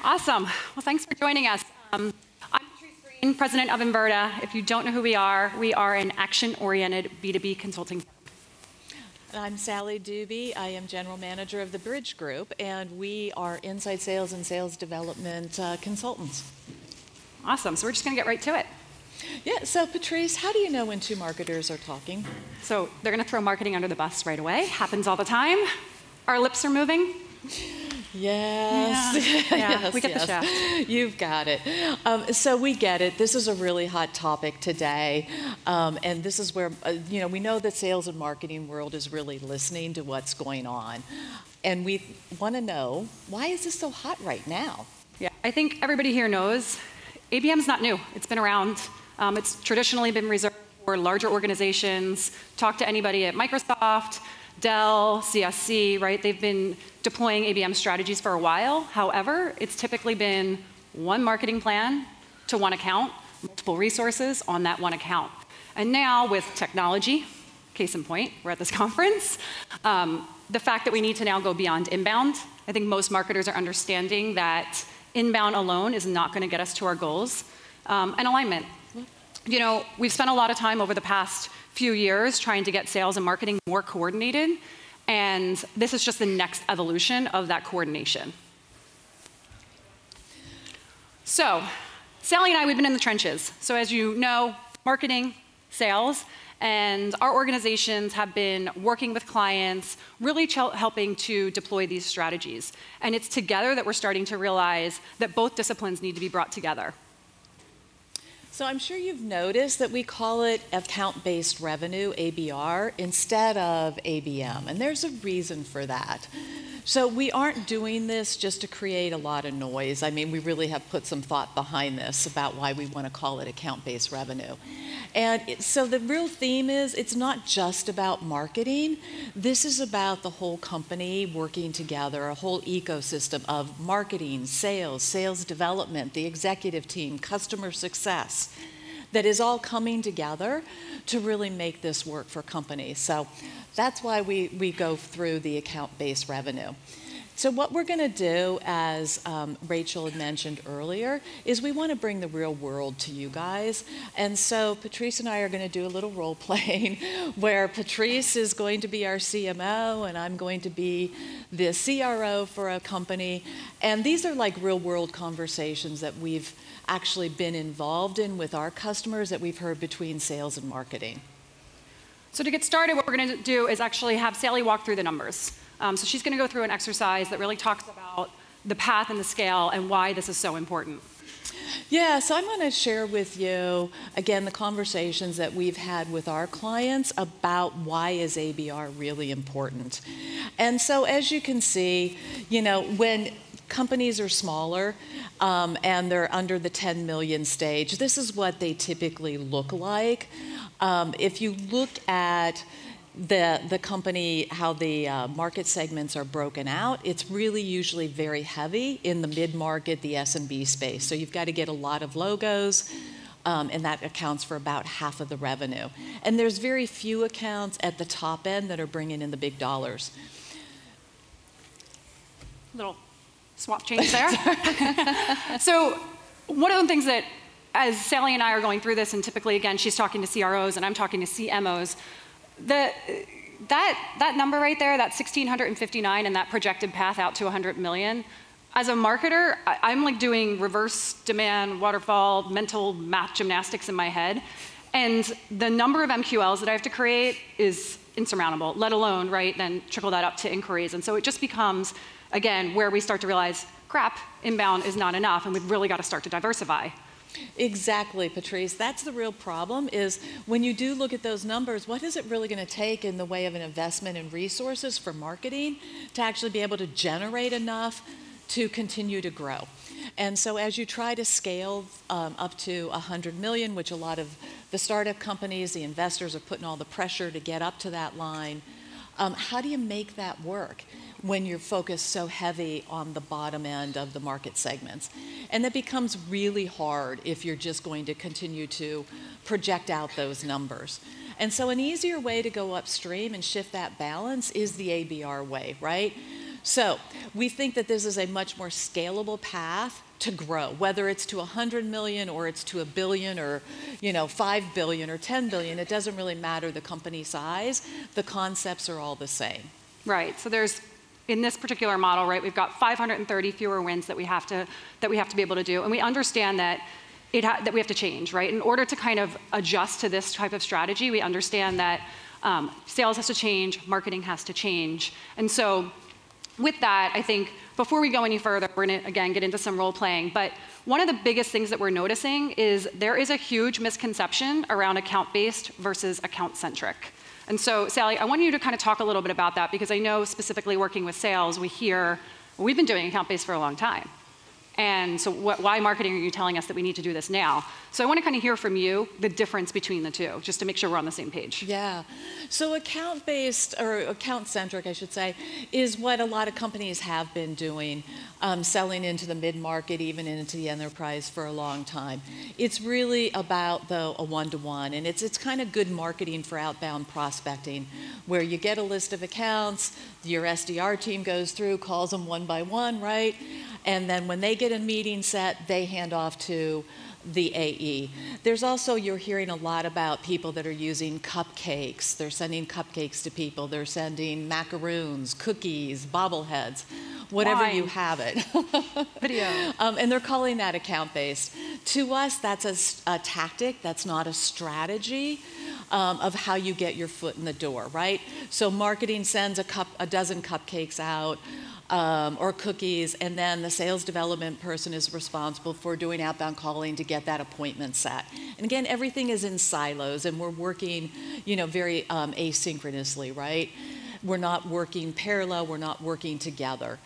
Awesome. Well, thanks for joining us. I'm Patrice Greene, president of Inverta. If you don't know who we are an action-oriented B2B consulting firm. I'm Sally Duby. I am general manager of the Bridge Group, and we are inside sales and sales development consultants. Awesome. So we're just going to get right to it. Yeah, so Patrice, how do you know when two marketers are talking? So they're going to throw marketing under the bus right away. Happens all the time. Our lips are moving. Yes. Yeah, Yes, we get yes. the shaft. You've got it. So we get it. This is a really hot topic today. And this is where, we know that sales and marketing world is really listening to what's going on. And we want to know, why is this so hot right now? Yeah, I think everybody here knows ABM's not new. It's been around. It's traditionally been reserved for larger organizations. Talk to anybody at Microsoft, Dell, CSC, right? They've been deploying ABM strategies for a while. However, it's typically been one marketing plan to one account, multiple resources on that one account. And now with technology, case in point, we're at this conference, the fact that we need to now go beyond inbound, I think most marketers are understanding that inbound alone is not going to get us to our goals. And alignment. You know, we've spent a lot of time over the past few years trying to get sales and marketing more coordinated, and this is just the next evolution of that coordination. So, Sally and I, we've been in the trenches. So as you know, marketing, sales, and our organizations have been working with clients, really helping to deploy these strategies. And it's together that we're starting to realize that both disciplines need to be brought together. So I'm sure you've noticed that we call it account-based revenue, ABR, instead of ABM, and there's a reason for that. So we aren't doing this just to create a lot of noise. I mean, we really have put some thought behind this about why we want to call it account-based revenue. And so the real theme is, it's not just about marketing. This is about the whole company working together, a whole ecosystem of marketing, sales, sales development, the executive team, customer success, that is all coming together to really make this work for companies. So that's why we go through the account-based revenue. So what we're going to do, as Rachel had mentioned earlier, is we want to bring the real world to you guys. And so Patrice and I are going to do a little role playing where Patrice is going to be our CMO and I'm going to be the CRO for a company. And these are like real world conversations that we've actually been involved in with our customers that we've heard between sales and marketing. So to get started, what we're going to do is actually have Sally walk through the numbers. So she's going to go through an exercise that really talks about the path and the scale and why this is so important. Yeah, so I'm going to share with you, again, the conversations that we've had with our clients about why is ABR really important. And so as you can see, when companies are smaller and they're under the 10 million stage, this is what they typically look like. If you look at the company, how the market segments are broken out, it's really usually very heavy in the mid-market, the SMB space. So you've got to get a lot of logos, and that accounts for about half of the revenue. And there's very few accounts at the top end that are bringing in the big dollars. Little swap change there. So one of the things that, as Sally and I are going through this, and typically, again, she's talking to CROs and I'm talking to CMOs, that number right there, that 1,659 and that projected path out to 100 million, as a marketer, I'm like doing reverse demand, waterfall, mental math gymnastics in my head. And the number of MQLs that I have to create is insurmountable, let alone, right, then trickle that up to inquiries. And so it just becomes, again, where we start to realize, crap, inbound is not enough, and we've really got to start to diversify. Exactly, Patrice. That's the real problem, is when you do look at those numbers, what is it really going to take in the way of an investment in resources for marketing to actually be able to generate enough to continue to grow? And so as you try to scale up to 100 million, which a lot of the startup companies, the investors are putting all the pressure to get up to that line, how do you make that work when you're focused so heavy on the bottom end of the market segments? And that becomes really hard if you're just going to continue to project out those numbers. And so an easier way to go upstream and shift that balance is the ABR way, right? So we think that this is a much more scalable path to grow, whether it's to 100 million or it's to 1 billion or 5 billion or 10 billion. It doesn't really matter the company size. The concepts are all the same. Right. So there's, in this particular model, right, we've got 530 fewer wins that we have to be able to do, and we understand that that we have to change, right? In order to kind of adjust to this type of strategy, we understand that sales has to change, marketing has to change, and so with that, I think before we go any further, we're going to, again, get into some role playing. But one of the biggest things that we're noticing is there is a huge misconception around account-based versus account-centric. And so, Sally, I want you to kind of talk a little bit about that, because I know specifically working with sales, we hear, well, we've been doing account-based for a long time. And so why marketing are you telling us that we need to do this now? So I want to kind of hear from you the difference between the two, just to make sure we're on the same page. Yeah. So account-based, or account-centric, I should say, is what a lot of companies have been doing, selling into the mid-market, even into the enterprise for a long time. It's really about, though, a one-to-one, and it's kind of good marketing for outbound prospecting, where you get a list of accounts, your SDR team goes through, calls them one by one, right? And then when they get a meeting set, they hand off to the AE. There's also, you're hearing a lot about people that are using cupcakes. They're sending cupcakes to people. They're sending macaroons, cookies, bobbleheads, whatever Wine. You have it. Video. And they're calling that account-based. To us, that's a tactic. That's not a strategy of how you get your foot in the door, right? So marketing sends a dozen cupcakes out, or cookies, and then the sales development person is responsible for doing outbound calling to get that appointment set. And again, everything is in silos, and we're working, very asynchronously, right? We're not working parallel, we're not working together.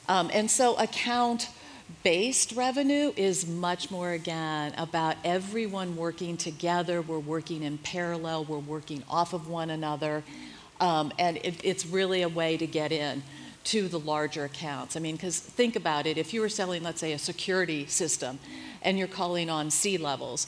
And so account-based revenue is much more, again, about everyone working together. We're working in parallel, we're working off of one another, and it's really a way to get in to the larger accounts. I mean, because think about it, if you were selling, let's say, a security system and you're calling on C-levels,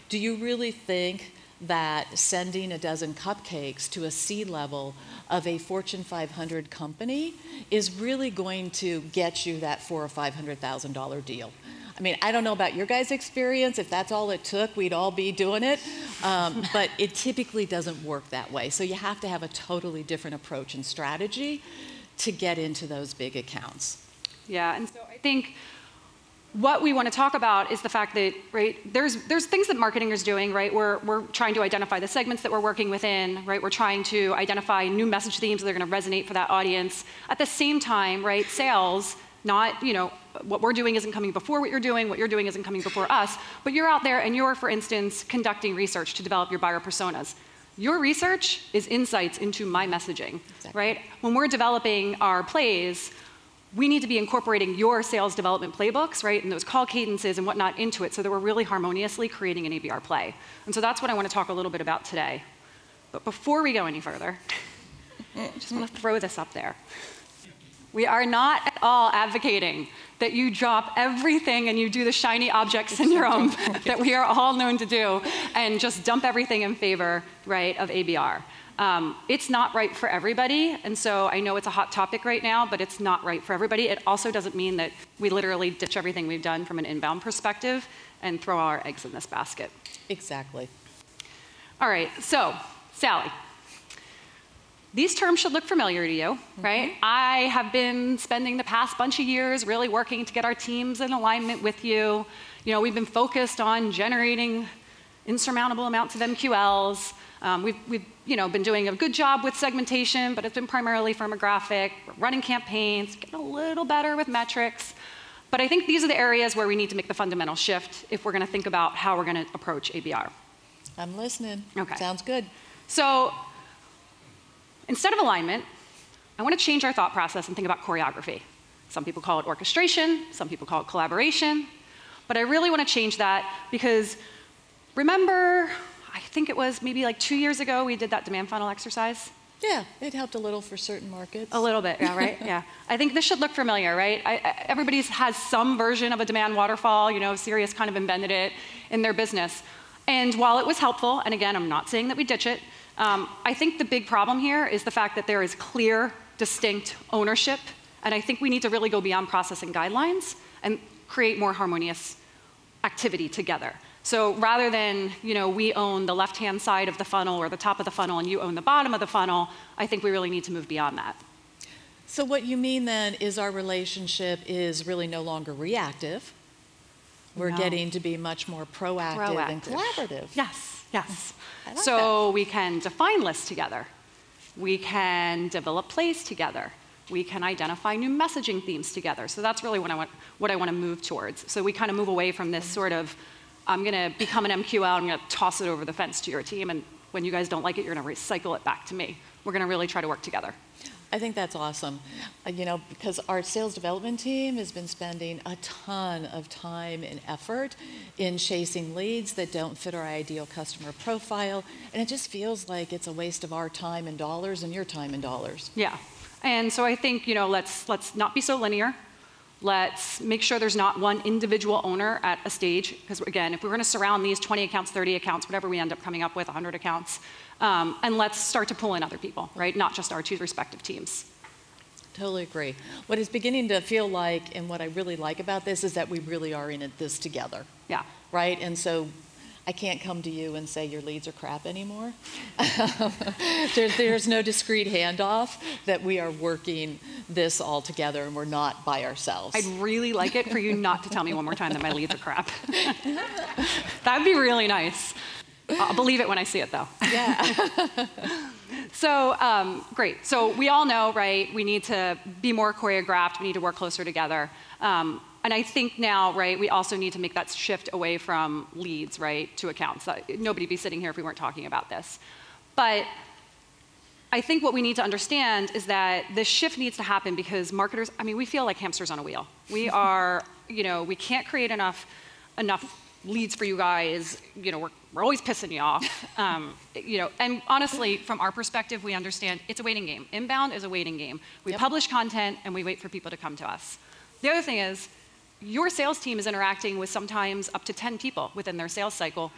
do you really think that sending a dozen cupcakes to a C-level of a Fortune 500 company is really going to get you that $400,000 or $500,000 deal? I mean, I don't know about your guys' experience. If that's all it took, we'd all be doing it. But it typically doesn't work that way. So you have to have a totally different approach and strategy to get into those big accounts. Yeah, and so I think what we want to talk about is the fact that, right, there's things that marketing is doing, right? We're trying to identify the segments that we're working within, right? We're trying to identify new message themes that are going to resonate for that audience. At the same time, right, sales, not, what we're doing isn't coming before what you're doing isn't coming before us, but you're out there and you're, for instance, conducting research to develop your buyer personas. Your research is insights into my messaging, exactly. Right? When we're developing our plays, we need to be incorporating your sales development playbooks, right, and those call cadences and whatnot into it so that we're really harmoniously creating an ABR play. And so that's what I want to talk a little bit about today. But before we go any further, I just want to throw this up there. We are not at all advocating that you drop everything and you do the shiny object syndrome that we are all known to do and just dump everything in favor, right, of ABR. It's not right for everybody, and so I know it's a hot topic right now, but it's not right for everybody. It also doesn't mean that we literally ditch everything we've done from an inbound perspective and throw our eggs in this basket. Exactly. All right, so Sally, these terms should look familiar to you, right? I have been spending the past bunch of years really working to get our teams in alignment with you. We've been focused on generating insurmountable amounts of MQLs. We've been doing a good job with segmentation, but it's been primarily firmographic. We're running campaigns, getting a little better with metrics. But I think these are the areas where we need to make the fundamental shift if we're going to think about how we're going to approach ABR. I'm listening. Okay. Sounds good. So instead of alignment, I want to change our thought process and think about choreography. Some people call it orchestration, some people call it collaboration, but I really want to change that because remember, I think it was maybe like 2 years ago we did that demand funnel exercise? Yeah, it helped a little for certain markets. A little bit, yeah, right? Yeah. I think this should look familiar, right? Everybody has some version of a demand waterfall, Sirius kind of embedded it in their business. And while it was helpful, and again, I'm not saying that we ditch it, I think the big problem here is the fact that there is clear, distinct ownership And I think we need to really go beyond process and guidelines and create more harmonious activity together. So rather than, we own the left-hand side of the funnel or the top of the funnel and you own the bottom of the funnel, I think we really need to move beyond that. So what you mean then is our relationship is really no longer reactive. We're getting to be much more proactive and collaborative. Yes, yes. I like so that. we can define lists together. We can develop plays together. We can identify new messaging themes together. So that's really what I want to move towards. So we kind of move away from this sort of, I'm going to become an MQL, I'm going to toss it over the fence to your team, and when you guys don't like it, you're going to recycle it back to me. We're going to really try to work together. I think that's awesome, because our sales development team has been spending a ton of time and effort in chasing leads that don't fit our ideal customer profile, and it just feels like it's a waste of our time and dollars and your time and dollars. Yeah, and so I think, let's not be so linear. Let's make sure there's not one individual owner at a stage, because again, if we're going to surround these 20 accounts, 30 accounts, whatever we end up coming up with, 100 accounts, and let's start to pull in other people, right? Not just our two respective teams. Totally agree. What is beginning to feel like, and what I really like about this, is that we really are in this together. Yeah. Right? And so I can't come to you and say your leads are crap anymore. There's no discrete handoff, that we are working this all together and we're not by ourselves. I'd really like it for you not to tell me one more time that my leads are crap. That'd be really nice. I'll believe it when I see it, though. Yeah. So, great. So we all know, right, we need to be more choreographed. We need to work closer together. And I think now, right, we also need to make that shift away from leads, right, to accounts. Nobody'd be sitting here if we weren't talking about this. But I think what we need to understand is that this shift needs to happen because marketers, we feel like hamsters on a wheel. We are, we can't create enough leads for you guys. We're always pissing you off. And honestly, from our perspective, we understand it's a waiting game. Inbound is a waiting game. We publish content and we wait for people to come to us. The other thing is, your sales team is interacting with sometimes up to 10 people within their sales cycle.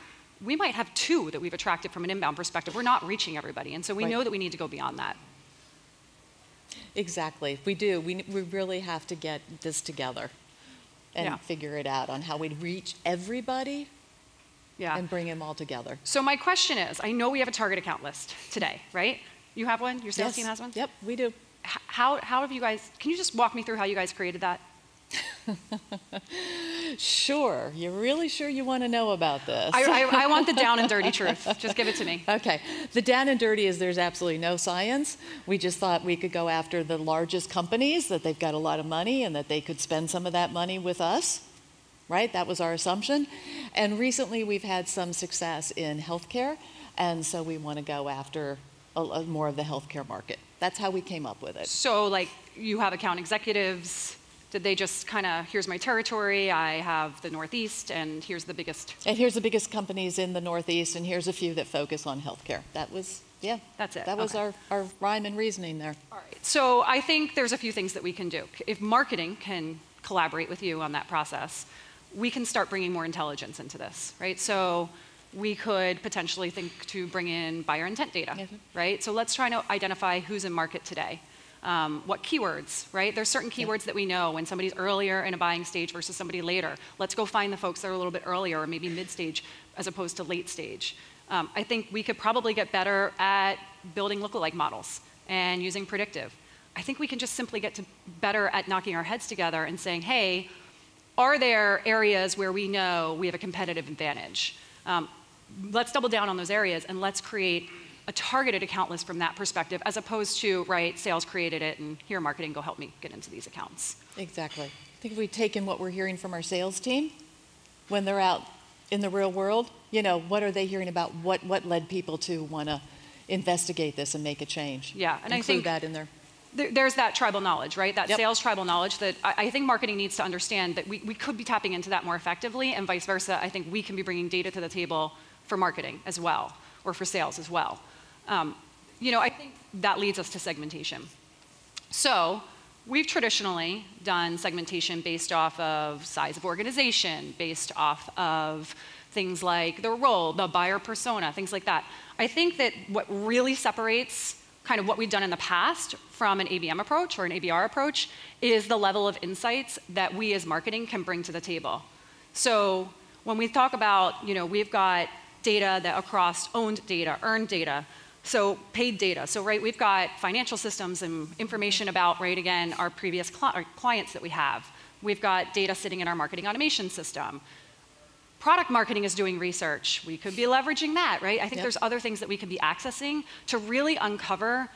We might have 2 that we've attracted from an inbound perspective. We're not reaching everybody, and so we know that we need to go beyond that. Exactly, we do. We really have to get this together and figure it out on how we reach everybody and bring them all together. So my question is, I know we have a target account list today, right? You have one? Your sales team has one? Yep, we do. How have you guys, can you just walk me through how you guys created that? Sure. You're really sure you want to know about this? I want the down and dirty truth. Just give it to me. Okay. The down and dirty is there's absolutely no science. We just thought we could go after the largest companies, that they've got a lot of money and that they could spend some of that money with us. Right? That was our assumption. And recently we've had some success in healthcare, and so we want to go after more of the healthcare market. That's how we came up with it. So, like, you have account executives. Did they just kind of, here's my territory, I have the Northeast, and here's the biggest? And here's the biggest companies in the Northeast, and here's a few that focus on healthcare. That was, that's it. That was our rhyme and reasoning there. All right. So I think there's a few things that we can do. If marketing can collaborate with you on that process, we can start bringing more intelligence into this, right? So we could potentially think to bring in buyer intent data, right? So let's try to identify who's in market today. What keywords, right? There's certain keywords that we know when somebody's earlier in a buying stage versus somebody later. Let's go find the folks that are a little bit earlier or maybe mid-stage as opposed to late stage. I think we could probably get better at building lookalike models and using predictive. I think we can just simply get better at knocking our heads together and saying, hey, are there areas where we know we have a competitive advantage? Let's double down on those areas and let's create a targeted account list from that perspective, as opposed to, right, sales created it and here marketing, go help me get into these accounts. Exactly. I think if we've taken what we're hearing from our sales team when they're out in the real world, what are they hearing about? What led people to want to investigate this and make a change? Yeah, and include I think that in there. There's that tribal knowledge, right? That sales tribal knowledge that I think marketing needs to understand that we could be tapping into that more effectively, and vice versa. I think we can be bringing data to the table for marketing as well, or for sales as well. I think that leads us to segmentation. So we've traditionally done segmentation based off of size of organization, based off of things like the role, the buyer persona, things like that. I think that what really separates kind of what we've done in the past from an ABM approach or an ABR approach is the level of insights that we as marketing can bring to the table. So when we talk about, we've got data that across owned data, earned data, so paid data. So we've got financial systems and information about, again, our previous clients that we have. We've got data sitting in our marketing automation system. Product marketing is doing research. We could be leveraging that, right? I think there's other things that we could be accessing to really uncover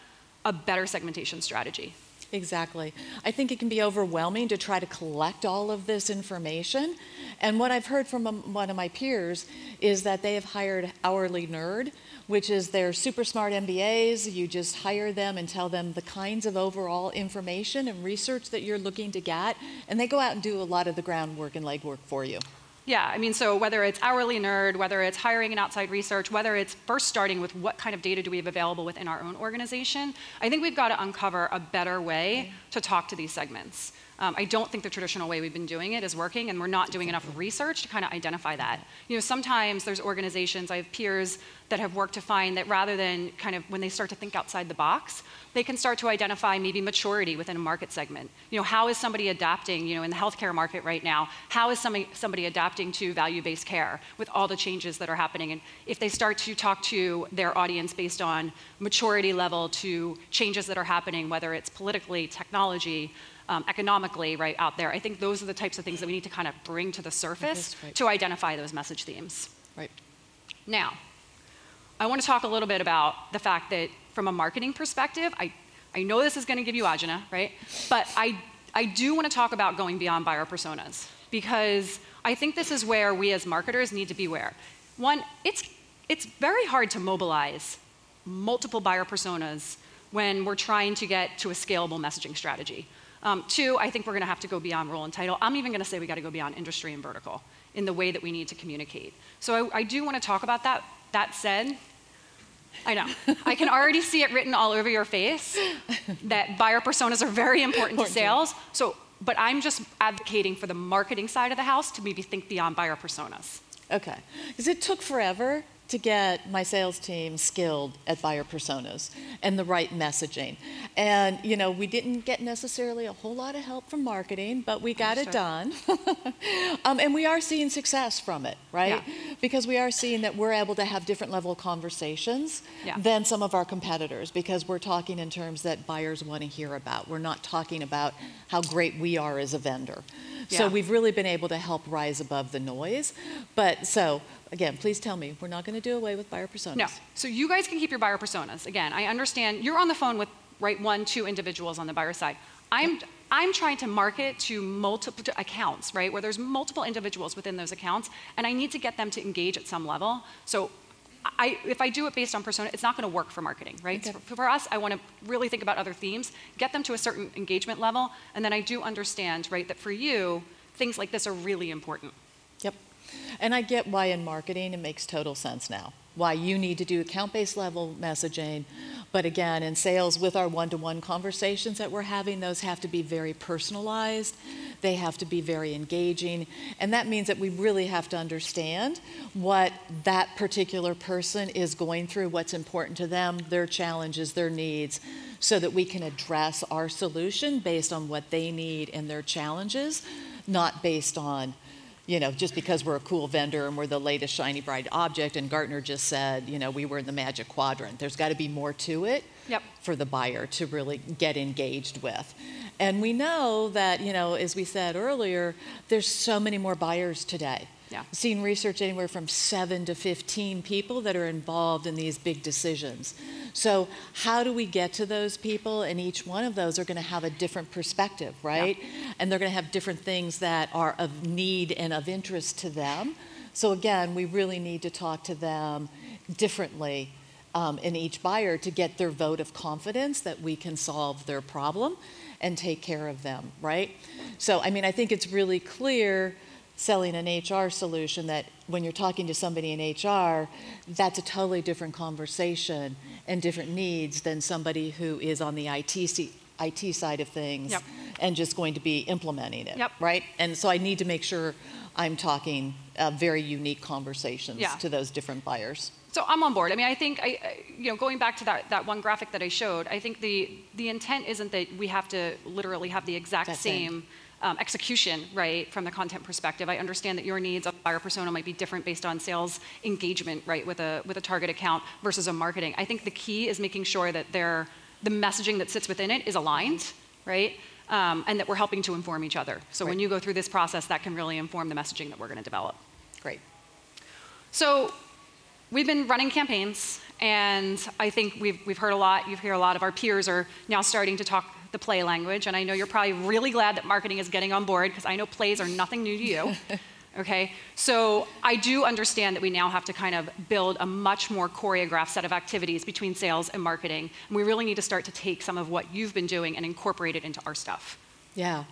a better segmentation strategy. Exactly. I think it can be overwhelming to try to collect all of this information. And what I've heard from one of my peers is that they have hired hourly nerd, which is their super smart MBAs. You just hire them and tell them the kinds of overall information and research that you're looking to get, and they go out and do a lot of the groundwork and legwork for you. Yeah, so whether it's hourly nerd, whether it's hiring an outside research, whether it's first starting with what kind of data do we have available within our own organization, I think we've got to uncover a better way to talk to these segments. I don't think the traditional way we've been doing it is working, and we're not doing enough research to kind of identify that. Sometimes there's organizations, I have peers that have worked to find that rather than kind of when they start to think outside the box, they can start to identify maybe maturity within a market segment. How is somebody adapting, in the healthcare market right now, how is somebody adapting to value-based care with all the changes that are happening? And if they start to talk to their audience based on maturity level to changes that are happening, whether it's politically, technology, economically, out there, I think those are the types of things that we need to kind of bring to the surface to identify those message themes. Right. Now, I want to talk a little bit about the fact that from a marketing perspective, I know this is going to give you agita, right? But I do want to talk about going beyond buyer personas, because I think this is where we as marketers need to be aware. One, it's very hard to mobilize multiple buyer personas when we're trying to get to a scalable messaging strategy. Two, I think we're going to have to go beyond role and title. I'm even going to say we got to go beyond industry and vertical in the way that we need to communicate. So I do want to talk about that. That said, I know, I can already see it written all over your face that buyer personas are very important to sales. But I'm just advocating for the marketing side of the house to maybe think beyond buyer personas. Okay, because it took forever to get my sales team skilled at buyer personas and the right messaging. And, we didn't get necessarily a whole lot of help from marketing, but we got it done. And we are seeing success from it, right? Yeah. Because we are seeing that we're able to have different level of conversations than some of our competitors, because we're talking in terms that buyers want to hear about. We're not talking about how great we are as a vendor. Yeah. So we've really been able to help rise above the noise. But so, again, please tell me, we're not going to do away with buyer personas. No. So you guys can keep your buyer personas. Again, I understand you're on the phone with, 1, 2 individuals on the buyer side. I'm trying to market to multiple accounts, where there's multiple individuals within those accounts, and I need to get them to engage at some level. So if I do it based on persona, it's not going to work for marketing, right? Okay. So for us, I want to really think about other themes, get them to a certain engagement level, and then I do understand, that for you, things like this are really important. Yep. And I get why in marketing it makes total sense now, why you need to do account-based level messaging. But again, in sales, with our one-to-one conversations that we're having, those have to be very personalized. They have to be very engaging. And that means that we really have to understand what that particular person is going through, what's important to them, their challenges, their needs, so that we can address our solution based on what they need and their challenges, not based on just because we're a cool vendor and we're the latest shiny bright object and Gartner just said, we were in the magic quadrant. There's got to be more to it for the buyer to really get engaged with. And we know that, as we said earlier, there's so many more buyers today. Yeah. I've seen research anywhere from 7 to 15 people that are involved in these big decisions. So how do we get to those people? And each one of those are going to have a different perspective, right? Yeah. And they're going to have different things that are of need and of interest to them. So again, we really need to talk to them differently in each buyer to get their vote of confidence that we can solve their problem and take care of them, right? So, I think it's really clear selling an HR solution that when you're talking to somebody in HR, that's a totally different conversation and different needs than somebody who is on the IT side of things and just going to be implementing it, right? And so I need to make sure I'm talking very unique conversations to those different buyers. So I'm on board. I mean, I think, going back to that one graphic that I showed, I think the intent isn't that we have to literally have the exact same execution, right, from the content perspective. I understand that your needs of buyer persona might be different based on sales engagement, right, with a target account versus a marketing. I think the key is making sure that the messaging that sits within it is aligned, right, and that we're helping to inform each other. So when you go through this process, that can really inform the messaging that we're going to develop. Great. So we've been running campaigns, and I think we've heard a lot. You hear a lot of our peers are now starting to talk the play language, and I know you're probably really glad that marketing is getting on board, because I know plays are nothing new to you. Okay, so I do understand that we now have to kind of build a much more choreographed set of activities between sales and marketing, and we really need to start to take some of what you've been doing and incorporate it into our stuff. Yeah.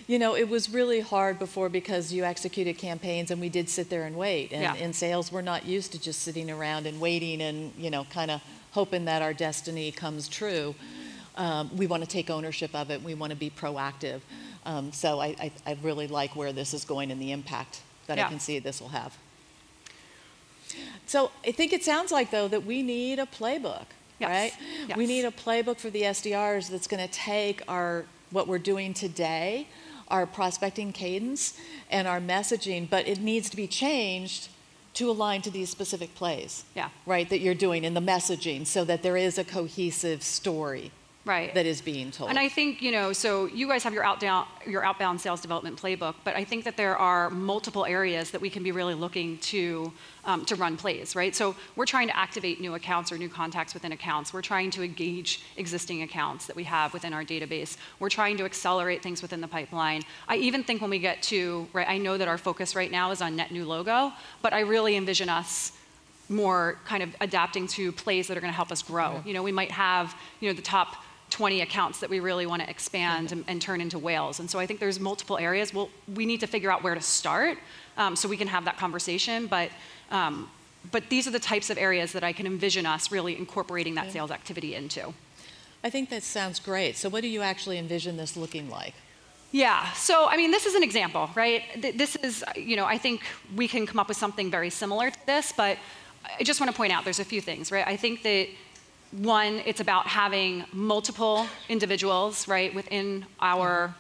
You know, it was really hard before because you executed campaigns and we did sit there and wait. And in sales, we're not used to just sitting around and waiting and, kind of hoping that our destiny comes true. We want to take ownership of it. We want to be proactive. So I really like where this is going and the impact that I can see this will have. So I think it sounds like, though, that we need a playbook, right? Yes. We need a playbook for the SDRs that's going to take what we're doing today, our prospecting cadence, and our messaging, but it needs to be changed to align to these specific plays, right, that you're doing in the messaging, so that there is a cohesive story that is being told. And I think, so you guys have your outbound sales development playbook, but I think that there are multiple areas that we can be really looking to run plays, right? So we're trying to activate new accounts or new contacts within accounts. We're trying to engage existing accounts that we have within our database. We're trying to accelerate things within the pipeline. I even think when we get to, right, I know that our focus right now is on net new logo, but I really envision us more kind of adapting to plays that are going to help us grow. We might have, the top 20 accounts that we really want to expand and turn into whales. And so I think there's multiple areas. We need to figure out where to start so we can have that conversation. But these are the types of areas that I can envision us really incorporating that sales activity into. I think that sounds great. So what do you actually envision this looking like? Yeah, so I mean, this is an example, right? This is, I think we can come up with something very similar to this, but I just want to point out there's a few things, right? I think that one, it's about having multiple individuals, right, within our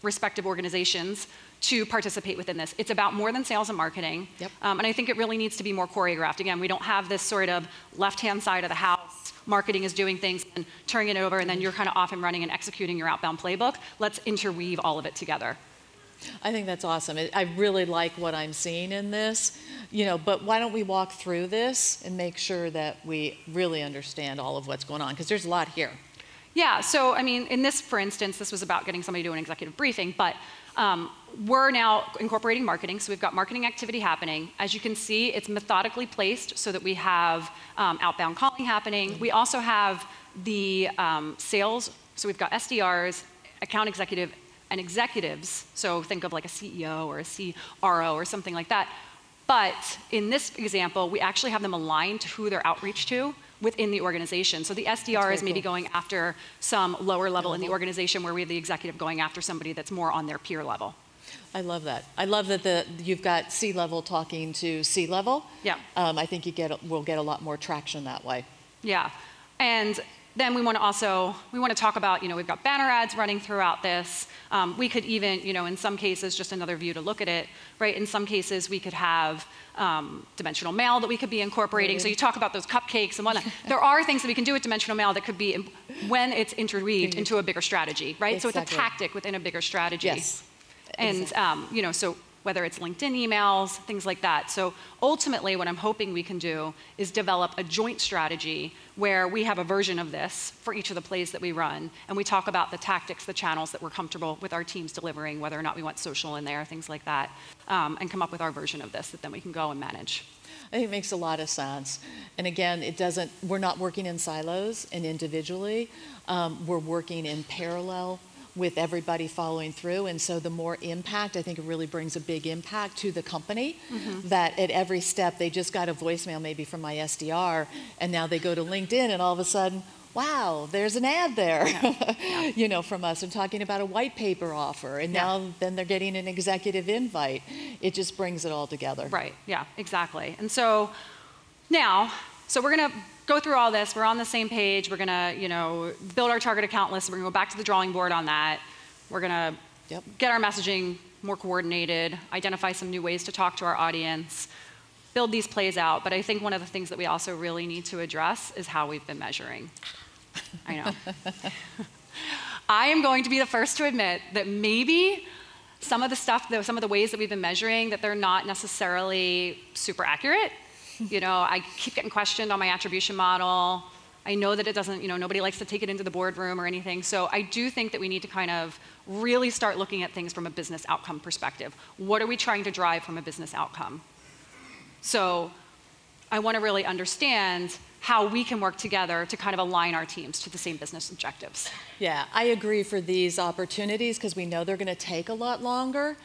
respective organizations to participate within this. It's about more than sales and marketing. And I think it really needs to be more choreographed. Again, we don't have this sort of left-hand side of the house, marketing is doing things and turning it over, and then you're kind of off and running and executing your outbound playbook. Let's interweave all of it together. I think that's awesome. I really like what I'm seeing in this, but why don't we walk through this and make sure that we really understand all of what's going on, because there's a lot here. Yeah, so I mean, in this, for instance, this was about getting somebody to do an executive briefing, but we're now incorporating marketing, so we've got marketing activity happening. As you can see, it's methodically placed so that we have outbound calling happening. We also have the sales, so we've got SDRs, account executive, and executives, so think of like a CEO or a CRO or something like that. But in this example, we actually have them aligned to who they're outreach to within the organization. So the SDR is maybe going after some lower level in the organization, where we have the executive going after somebody that's more on their peer level. I love that. I love that you've got C-level talking to C-level. I think we'll get a lot more traction that way. Yeah, and then we want to talk about, we've got banner ads running throughout this. We could even, in some cases, just another view to look at it, right? In some cases, we could have dimensional mail that we could be incorporating. So you talk about those cupcakes and whatnot. There are things that we can do with dimensional mail that could be when it's interweaved into a bigger strategy, right? Exactly. So it's a tactic within a bigger strategy. Yes. And, so whether it's LinkedIn emails, things like that. So ultimately, what I'm hoping we can do is develop a joint strategy where we have a version of this for each of the plays that we run, and we talk about the tactics, the channels that we're comfortable with our teams delivering, whether or not we want social in there, things like that, and come up with our version of this that then we can go and manage. I think it makes a lot of sense. And again, we're not working in silos and individually. We're working in parallel with everybody following through. And so the more impact, I think it really brings a big impact to the company, that at every step, they just got a voicemail maybe from my SDR, and now they go to LinkedIn and all of a sudden, wow, there's an ad there, from us, and talking about a white paper offer, and then they're getting an executive invite. It just brings it all together. Right, yeah, exactly. And so now, So we're going to go through all this. We're on the same page. We're going to, build our target account list. We're going to go back to the drawing board on that. We're going to get our messaging more coordinated, identify some new ways to talk to our audience, build these plays out. But I think one of the things that we also really need to address is how we've been measuring. I know. I am going to be the first to admit that maybe some of the ways that we've been measuring, that they're not necessarily super accurate. I keep getting questioned on my attribution model. I know that it doesn't, nobody likes to take it into the boardroom or anything. So I do think that we need to kind of really start looking at things from a business outcome perspective. What are we trying to drive from a business outcome? So I want to really understand how we can work together to kind of align our teams to the same business objectives. Yeah, I agree for these opportunities because we know they're going to take a lot longer.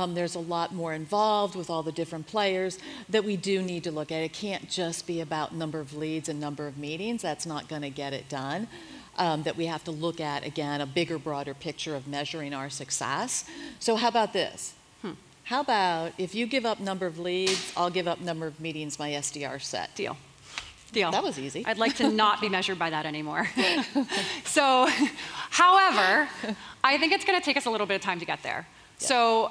There's a lot more involved with all the different players that we do need to look at. It can't just be about number of leads and number of meetings. That's not going to get it done. That we have to look at, again, a bigger, broader picture of measuring our success. So how about this? How about if you give up number of leads, I'll give up number of meetings my SDR set. Deal. That was easy. I'd like to not be measured by that anymore. So, however, I think it's going to take us a little bit of time to get there. Yep. So,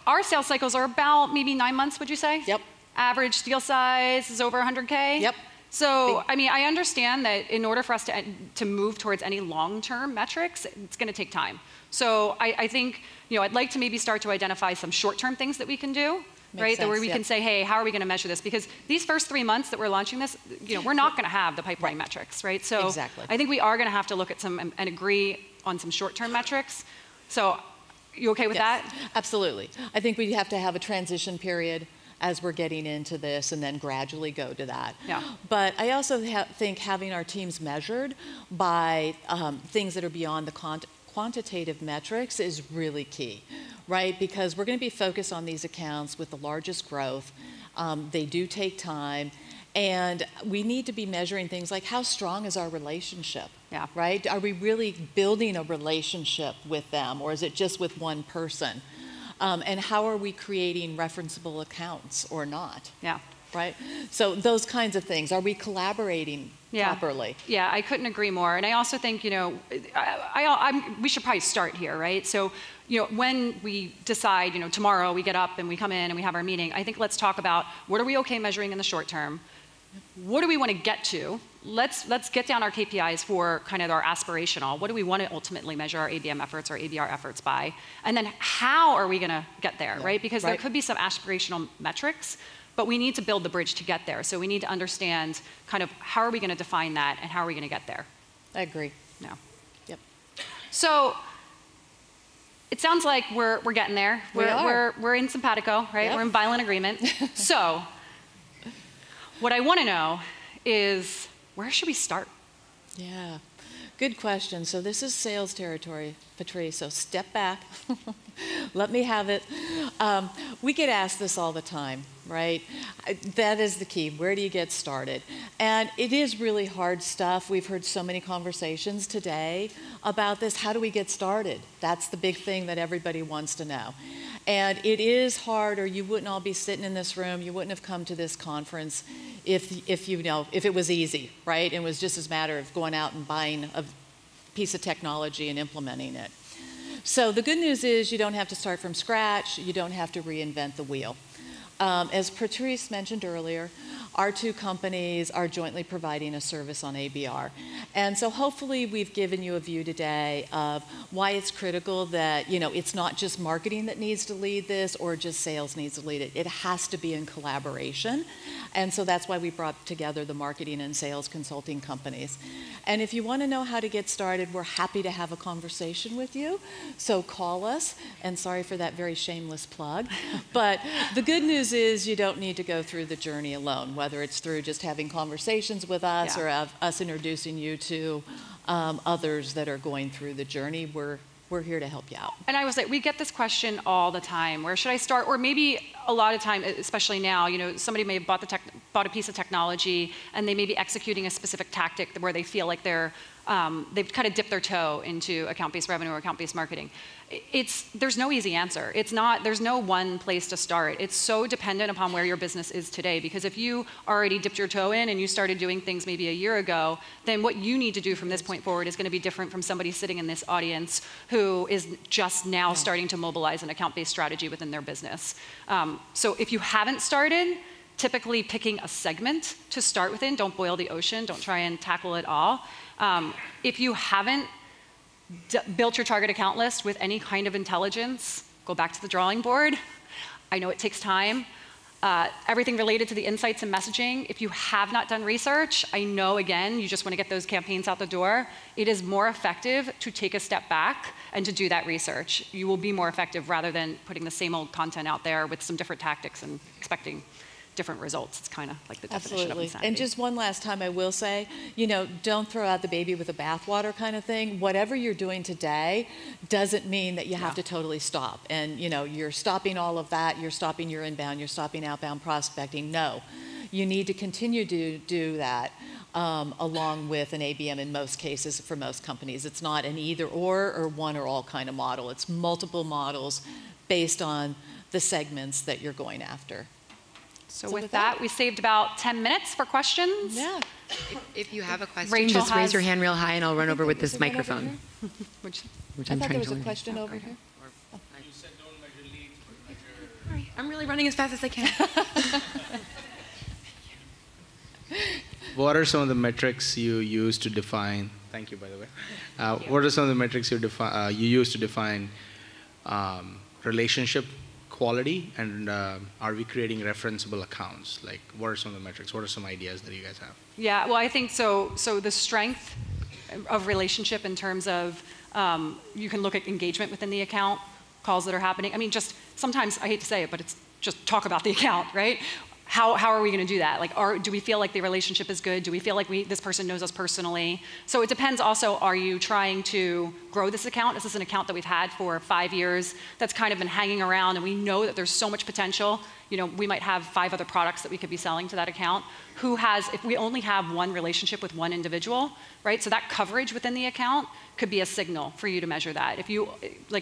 our sales cycles are about maybe 9 months, would you say? Yep. Average deal size is over 100K? Yep. So, I understand that in order for us to move towards any long-term metrics, it's going to take time. So, I think, I'd like to maybe start to identify some short-term things that we can do. Right, where we can say, hey, how are we going to measure this? Because these first 3 months that we're launching this, we're not going to have the pipeline metrics, right? So I think we are going to have to look at some and agree on some short-term metrics. So you okay with that? Absolutely. I think we have to have a transition period as we're getting into this and then gradually go to that. Yeah. But I also think having our teams measured by things that are beyond the quantitative metrics is really key, right? Because we're going to be focused on these accounts with the largest growth. They do take time. And we need to be measuring things like how strong is our relationship, right? Are we really building a relationship with them, or is it just with one person? And how are we creating referenceable accounts or not? Yeah. Right? So those kinds of things. Are we collaborating properly? Yeah, I couldn't agree more. And I also think, we should probably start here, right? So, when we decide, tomorrow we get up and we come in and we have our meeting, I think let's talk about what are we okay measuring in the short term? What do we want to get to? Let's get down our KPIs for kind of our aspirational. What do we want to ultimately measure our ABM efforts, our ABR efforts by? And then how are we going to get there, right? Because there could be some aspirational metrics, but we need to build the bridge to get there. So we need to understand kind of how are we going to define that and how are we going to get there? I agree. Yeah. Yep. So it sounds like we're getting there. We're in simpatico, right? Yep. We're in violent agreement. So what I want to know is, where should we start? Yeah, good question. So this is sales territory, Patrice, so step back. Let me have it. We get asked this all the time, right? That is the key. Where do you get started? And it is really hard stuff. We've heard so many conversations today about this. How do we get started? That's the big thing that everybody wants to know. And it is hard, or you wouldn't all be sitting in this room. You wouldn't have come to this conference if it was easy, right? And it was just a matter of going out and buying a piece of technology and implementing it. So the good news is you don't have to start from scratch. You don't have to reinvent the wheel. As Patrice mentioned earlier, our two companies are jointly providing a service on ABR. And so hopefully we've given you a view today of why it's critical that, it's not just marketing that needs to lead this or just sales needs to lead it. It has to be in collaboration. And so that's why we brought together the marketing and sales consulting companies. And if you want to know how to get started, we're happy to have a conversation with you. So call us. And sorry for that very shameless plug. But the good news is you don't need to go through the journey alone, whether it's through just having conversations with us or us introducing you to others that are going through the journey. We're here to help you out. And I was like, we get this question all the time. Where should I start? Or maybe a lot of time, especially now, somebody may have bought the bought a piece of technology and they may be executing a specific tactic where they feel like they've kind of dipped their toe into account-based revenue or account-based marketing. There's no easy answer. There's no one place to start. It's so dependent upon where your business is today, because if you already dipped your toe in and you started doing things maybe a year ago, then what you need to do from this point forward is going to be different from somebody sitting in this audience who is just now starting to mobilize an account-based strategy within their business. So if you haven't started, typically picking a segment to start within, don't boil the ocean, don't try and tackle it all. If you haven't built your target account list with any kind of intelligence, go back to the drawing board. I know it takes time. Everything related to the insights and messaging, if you have not done research, I know, again, you just want to get those campaigns out the door. It is more effective to take a step back and to do that research. You will be more effective rather than putting the same old content out there with some different tactics and expecting different results. It's kind of like the definition of insanity. And just one last time I will say, don't throw out the baby with the bathwater kind of thing. Whatever you're doing today doesn't mean that you have to totally stop. And you're stopping all of that, you're stopping your inbound, you're stopping outbound prospecting. No, you need to continue to do that along with an ABM in most cases for most companies. It's not an either or one or all kind of model. It's multiple models based on the segments that you're going after. So with that, we saved about 10 minutes for questions. Yeah. If you have a question, Rachel just raise your hand real high and I'll run over with this microphone. Which I'm I thought there trying was to a learn. question over here. You said don't measure leads, but measure... I'm really running as fast as I can. What are some of the metrics you use to define, thank you by the way, what are some of the metrics you use to define relationship quality, and are we creating referenceable accounts? Like, what are some of the metrics? What are some ideas that you guys have? Yeah, well, I think so the strength of relationship in terms of, you can look at engagement within the account, calls that are happening. I mean, just sometimes, I hate to say it, but it's just talk about the account, right? How are we going to do that? Like, do we feel like the relationship is good? Do we feel like this person knows us personally? So it depends also, are you trying to grow this account? Is this an account that we've had for 5 years that's kind of been hanging around and we know that there's so much potential? We might have 5 other products that we could be selling to that account. If we only have one relationship with one individual, right? So that coverage within the account could be a signal for you to measure that.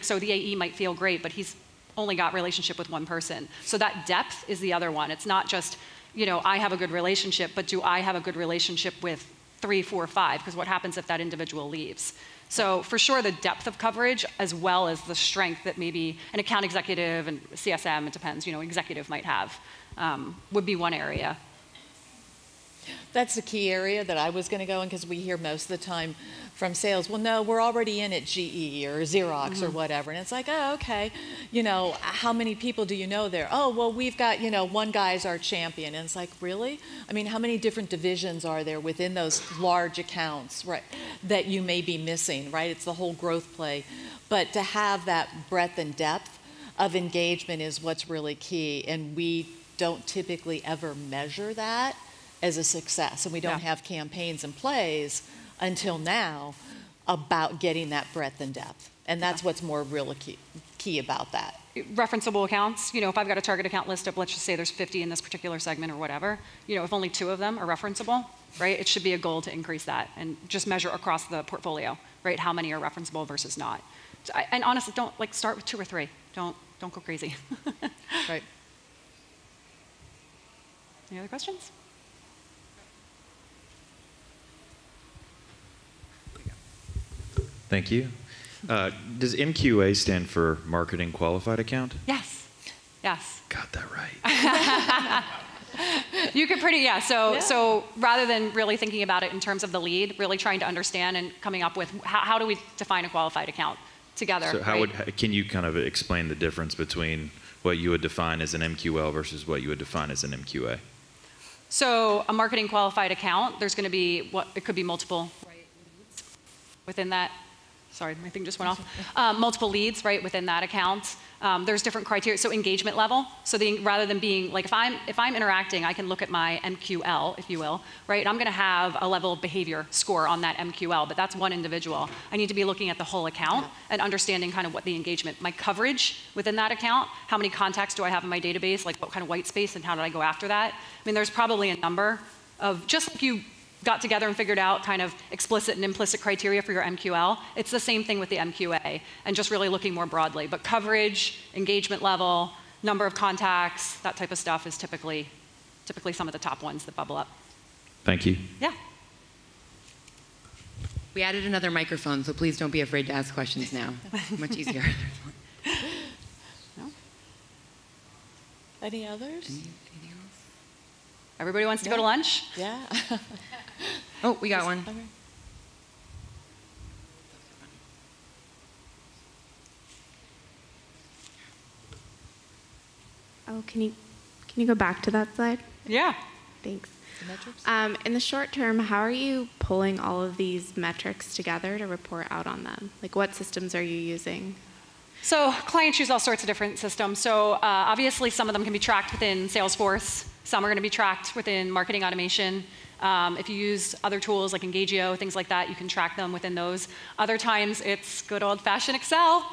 So the AE might feel great, but he's only got relationship with one person. So that depth is the other one. It's not just, I have a good relationship, but do I have a good relationship with 3, 4, 5? Because what happens if that individual leaves? So for sure, the depth of coverage as well as the strength that maybe an account executive and CSM, it depends, executive might have, would be one area. That's the key area that I was going to go in, because we hear most of the time from sales, well, no, we're already in at GE or Xerox or whatever. And it's like, oh, okay, how many people do you know there? Oh, well, we've got, one guy's our champion. And it's like, really? I mean, how many different divisions are there within those large accounts, right, that you may be missing, right? It's the whole growth play. But to have that breadth and depth of engagement is what's really key. And we don't typically ever measure that as a success, and we don't have campaigns and plays until now about getting that breadth and depth, and that's what's more really key about that. Referenceable accounts, if I've got a target account list of, let's just say there's 50 in this particular segment or whatever, if only 2 of them are referenceable, right, it should be a goal to increase that and just measure across the portfolio, right, how many are referenceable versus not. And honestly, don't start with 2 or 3. Don't go crazy. Right. Any other questions? Thank you. Does MQA stand for Marketing Qualified Account? Yes. Yes. Got that right. You could so rather than really thinking about it in terms of the lead, really trying to understand and coming up with how do we define a qualified account together. So can you kind of explain the difference between what you would define as an MQL versus what you would define as an MQA? So a marketing qualified account, there's going to be it could be multiple leads within that sorry, my thing just went off. Multiple leads, right, within that account. There's different criteria, so engagement level. So rather than being, like if I'm interacting, I can look at my MQL, if you will, right? And I'm gonna have a level of behavior score on that MQL, but that's one individual. I need to be looking at the whole account and understanding kind of what the engagement, my coverage within that account, how many contacts do I have in my database, like what kind of white space and how did I go after that? I mean, there's probably a number of, just like you got together and figured out kind of explicit and implicit criteria for your MQL. It's the same thing with the MQA, and just really looking more broadly. But coverage, engagement level, number of contacts, that type of stuff is typically some of the top ones that bubble up. Thank you. Yeah. We added another microphone, so please don't be afraid to ask questions now. Much easier. No? Any others? Anything else? Everybody wants to go to lunch? Yeah. Oh, we got one. Okay. Oh, can you go back to that slide? Yeah. Thanks. The metrics? In the short term, how are you pulling all of these metrics together to report out on them? Like, what systems are you using? So clients use all sorts of different systems. So obviously some of them can be tracked within Salesforce. Some are going to be tracked within marketing automation. If you use other tools like Engagio, things like that, you can track them within those. Other times it's good old-fashioned Excel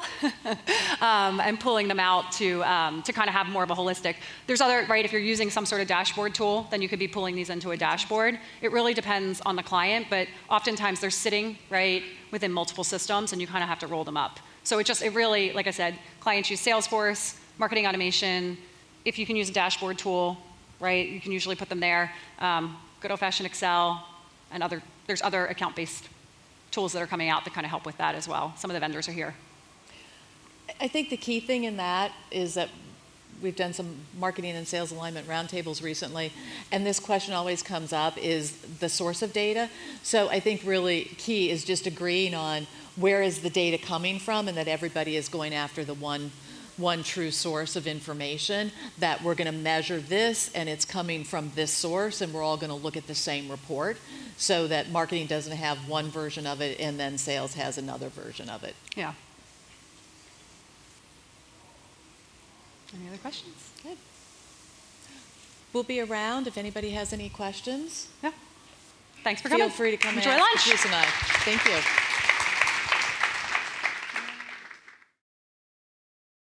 and pulling them out to kind of have more of a holistic. There's other, right, if you're using some sort of dashboard tool, then you could be pulling these into a dashboard. It really depends on the client, but oftentimes they're sitting, right, within multiple systems, and you kind of have to roll them up. So it really, like I said, clients use Salesforce, marketing automation. If you can use a dashboard tool, right, you can usually put them there. Good old-fashioned Excel, and there's other account-based tools that are coming out that kind of help with that as well. Some of the vendors are here. I think the key thing in that is that we've done some marketing and sales alignment roundtables recently, and this question always comes up, is the source of data. So I think really key is just agreeing on where is the data coming from, and that everybody is going after the one true source of information, that we're going to measure this and it's coming from this source, and we're all going to look at the same report, so that marketing doesn't have one version of it and then sales has another version of it. Yeah. Any other questions? Good. We'll be around if anybody has any questions. Yeah. Thanks for coming. Feel free to come Enjoy and lunch. ask Patrice and I. Thank you.